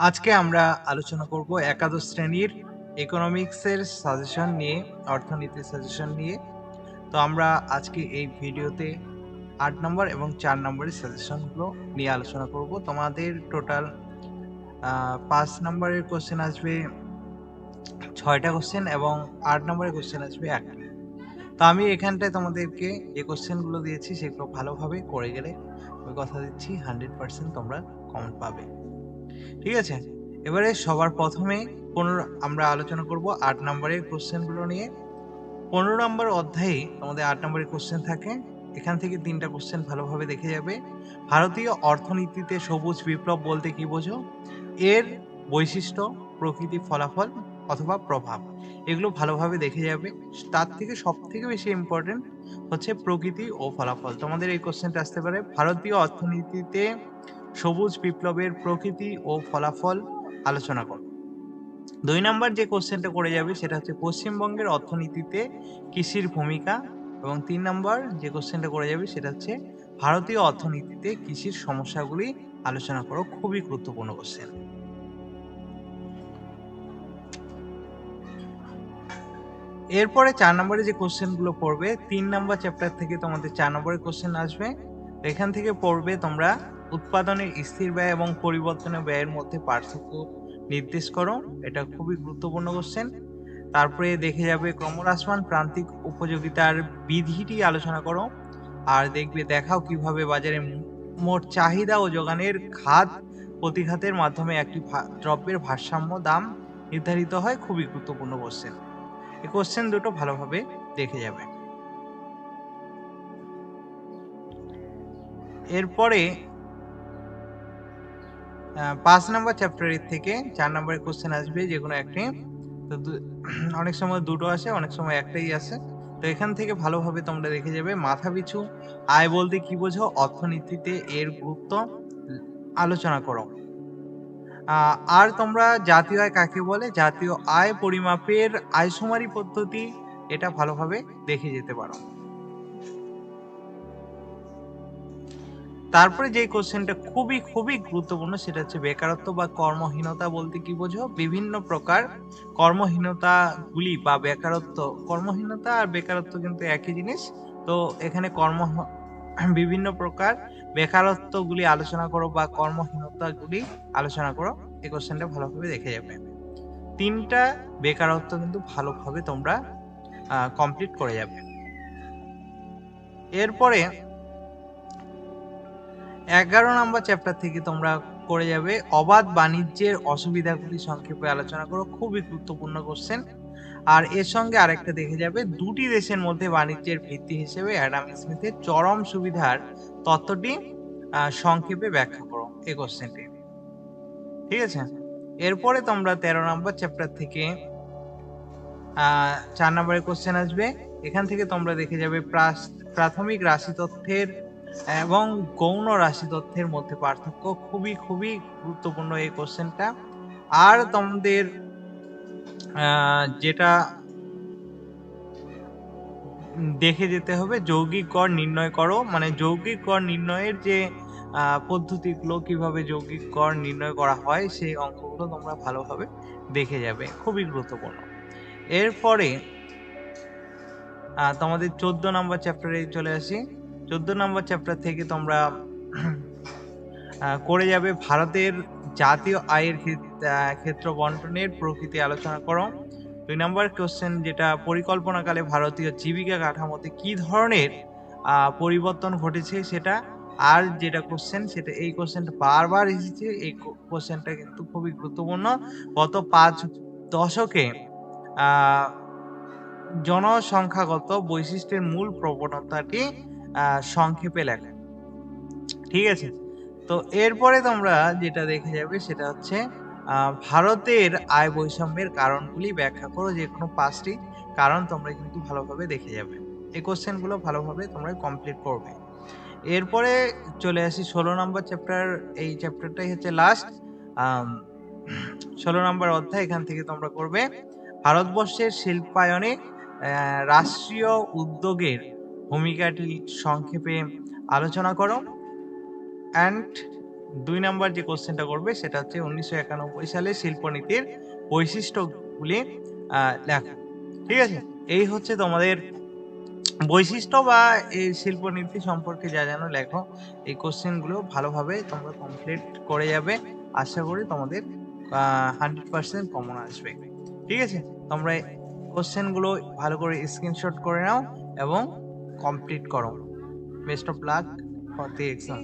আজকে আমরা আলোচনা করব একাদশ শ্রেণীর ইকোনমিক্সের সাজেশন নিয়ে, অর্থনীতির সাজেশন নিয়ে। তো আমরা আজকে এই ভিডিওতে ৮ নম্বর এবং ৪ নম্বরের সাজেশনগুলো নিয়ে আলোচনা করব। তোমাদের টোটাল ৫ নম্বরের কোশ্চেন আসবে ৬টা কোশ্চেন এবং ৮ নম্বরের কোশ্চেন আসবে ১টা। তো আমি এখানটায় তোমাদেরকে যে কোশ্চেনগুলো দিয়েছি সেগুলো ভালোভাবে করে গেলে আমি কথা দিচ্ছি 100% তোমরা কমন পাবে। ঠিক আছে? এবারে সবার প্রথমে আমরা আলোচনা করব ৮ নম্বরের কোশ্চেনগুলো নিয়ে। ১৫ নম্বর অধ্যায়ে তোমাদের ৮ নম্বরের কোশ্চেন থাকে। এখান থেকে ৩টা কোশ্চেন ভালোভাবে দেখে যাবে। ভারতীয় অর্থনীতিতে সবুজ বিপ্লব বলতে কি বোঝো? এর বৈশিষ্ট্য, প্রকৃতি, ফলাফল অথবা প্রভাব। এগুলো ভালোভাবে দেখে যাবে। তার থেকে সবথেকে বেশি ইম্পোর্টেন্ট হচ্ছে প্রকৃতি ও ফলাফল। তোমাদের এই কোশ্চেনটা আসতে পারে, ভারতীয় অর্থনীতিতে সবুজ বিপ্লবের প্রকৃতি ও ফলাফল আলোচনা করো। ২ নাম্বার যে কোশ্চেনটা করে যাবে সেটা হচ্ছে পশ্চিমবঙ্গের অর্থনীতিতে কৃষির ভূমিকা, এবং ৩ নাম্বার যে কোশ্চেনটা করে যাবে সেটা হচ্ছে ভারতীয় অর্থনীতিতে কৃষির সমস্যাগুলি আলোচনা করো। খুবই গুরুত্বপূর্ণ কোশ্চেন। এরপরে ৪ নম্বরে যে কোশ্চেনগুলো পড়বে, ৩ নাম্বার চ্যাপ্টার থেকে তোমাদের ৪ নম্বরের কোশ্চেন আসবে। এখান থেকে পড়বে তোমরা উৎপাদনের স্থির ব্যয় এবং পরিবর্তনীয় ব্যয়ের মধ্যে পার্থক্য নির্দেশ করো। এটা খুবই গুরুত্বপূর্ণ কোশ্চেন। তারপরে দেখে যাবে ক্রমহ্রাসমান প্রান্তিক উপযোগিতার বিধিটি আলোচনা করো। আর দেখবে দেখাও কিভাবে বাজারে মোট চাহিদা ও যোগানের খাত প্রতিখাতের মাধ্যমে একটি দ্রব্যের ভারসাম্য দাম নির্ধারিত হয়। খুবই গুরুত্বপূর্ণ কোশ্চেন। এই কোশ্চেন দুটো ভালোভাবে দেখে যাবে। এরপরে ৫ নাম্বার চ্যাপ্টারের থেকে ৪ নাম্বারের কোশ্চেন আসবে যেকোনো একটি। তো অনেক সময় দুটো আসে, অনেক সময় একটাই আসে। তো এখান থেকে ভালোভাবে তোমরা দেখে যাবে মাথাপিছু আয় বলতে কি বোঝো? অর্থনীতিতে এর গুরুত্ব আলোচনা করো। আর তোমরা জাতীয় আয় কাকে বলে? জাতীয় আয় পরিমাপের আয়শুমারি পদ্ধতি, এটা ভালোভাবে দেখে যেতে পারো। তারপরে যে কোশ্চেনটা খুবই গুরুত্বপূর্ণ সেটা হচ্ছে বেকারত্ব বা কর্মহীনতা বলতে কি বোঝো? বিভিন্ন প্রকার কর্মহীনতা গুলি বা বেকারত্ব, কর্মহীনতা আর বেকারত্ব কিন্তু একই জিনিস। তো এখানে বিভিন্ন প্রকার বেকারত্ব গুলি আলোচনা করো বা কর্মহীনতা গুলি আলোচনা করো। এই কোশ্চেনটা ভালোভাবে দেখে যাবে। ৩টা বেকারত্ব কিন্তু ভালোভাবে তোমরা কমপ্লিট করে যাবে। এরপরে ১১ নাম্বার চ্যাপ্টার থেকে তোমরা করে যাবে অবাধ বাণিজ্যের অসুবিধাগুলি সংক্ষেপে আলোচনা করো। খুবই গুরুত্বপূর্ণ কোশ্চেন। আর এর সঙ্গে আরেকটা দেখে যাবে দুটি দেশের মধ্যে বাণিজ্যের ভিত্তি হিসেবে অ্যাডাম স্মিথের চরম সুবিধার তত্ত্বটি সংক্ষেপে ব্যাখ্যা করো। এই কোশ্চেনটি ঠিক আছে। এরপরে তোমরা ১৩ নাম্বার চ্যাপ্টার থেকে ৪ নম্বরের কোশ্চেন আসবে। এখান থেকে তোমরা দেখে যাবে প্রাথমিক রাশি তথ্যের এবং গৌণ রাশি তথ্যের মধ্যে পার্থক্য। খুবই গুরুত্বপূর্ণ এই কোশ্চেনটা। আর তোমাদের যেটা দেখে যেতে হবে, যৌগিক গড় নির্ণয় করো। মানে যৌগিক গড় নির্ণয়ের যে পদ্ধতিগুলো, কিভাবে যৌগিক গড় নির্ণয় করা হয় সেই অঙ্কগুলো তোমরা ভালোভাবে দেখে যাবে। খুবই গুরুত্বপূর্ণ। এরপরে তোমাদের ১৪ নম্বর চ্যাপ্টারে চলে আসি। ১৪ নম্বর চ্যাপ্টার থেকে তোমরা করে যাবে ভারতের জাতীয় আয়ের ক্ষেত্র বন্টনের প্রকৃতি আলোচনা করো। ২ নম্বর কোশ্চেন যেটা পরিকল্পনাকালে ভারতীয় জীবিকা কাঠামোতে কি ধরনের পরিবর্তন ঘটেছে সেটা। আর যেটা কোশ্চেন সেটা, এই কোশ্চেনটা বারবার এসেছে। এই কোশ্চেনটা কিন্তু খুবই গুরুত্বপূর্ণ। গত ৫ দশকে আহ জনসংখ্যাগত বৈশিষ্ট্যের মূল প্রবণতাটি সংক্ষেপে লেখা। ঠিক আছে। তো এরপরে তোমরা যেটা দেখে যাবে সেটা হচ্ছে ভারতের আয় বৈষম্যের কারণগুলি ব্যাখ্যা করো। যেকোনো ৫টি কারণ তোমরা কিন্তু ভালোভাবে দেখে যাবে। এই কোশ্চেনগুলো ভালোভাবে তোমরা কমপ্লিট করবে। এরপরে চলে আসি ১৬ নম্বর চ্যাপ্টার। এই চ্যাপ্টারটাই হচ্ছে লাস্ট। আম ১৬ নম্বর অধ্যায়। এখান থেকে তোমরা করবে ভারতবর্ষের শিল্পায়নে রাষ্ট্রীয় উদ্যোগের ভূমিকাটি সংক্ষেপে আলোচনা করো। অ্যান্ড 2 নাম্বার যে কোশ্চেনটা করবে সেটা হচ্ছে 1991 সালে শিল্পনীতির বৈশিষ্ট্যগুলি লেখো। ঠিক আছে? এই হচ্ছে তোমাদের বৈশিষ্ট্য বা এই শিল্পনীতি সম্পর্কে যা জানো লেখো। এই কোশ্চেনগুলো ভালোভাবে তোমরা কমপ্লিট করে যাবে। আশা করি তোমাদের 100% কমন আসবে। ঠিক আছে? তোমরা কোশ্চেনগুলো ভালো করে স্ক্রিনশট করে নাও এবং কমপ্লিট করো। Best of luck for the exam.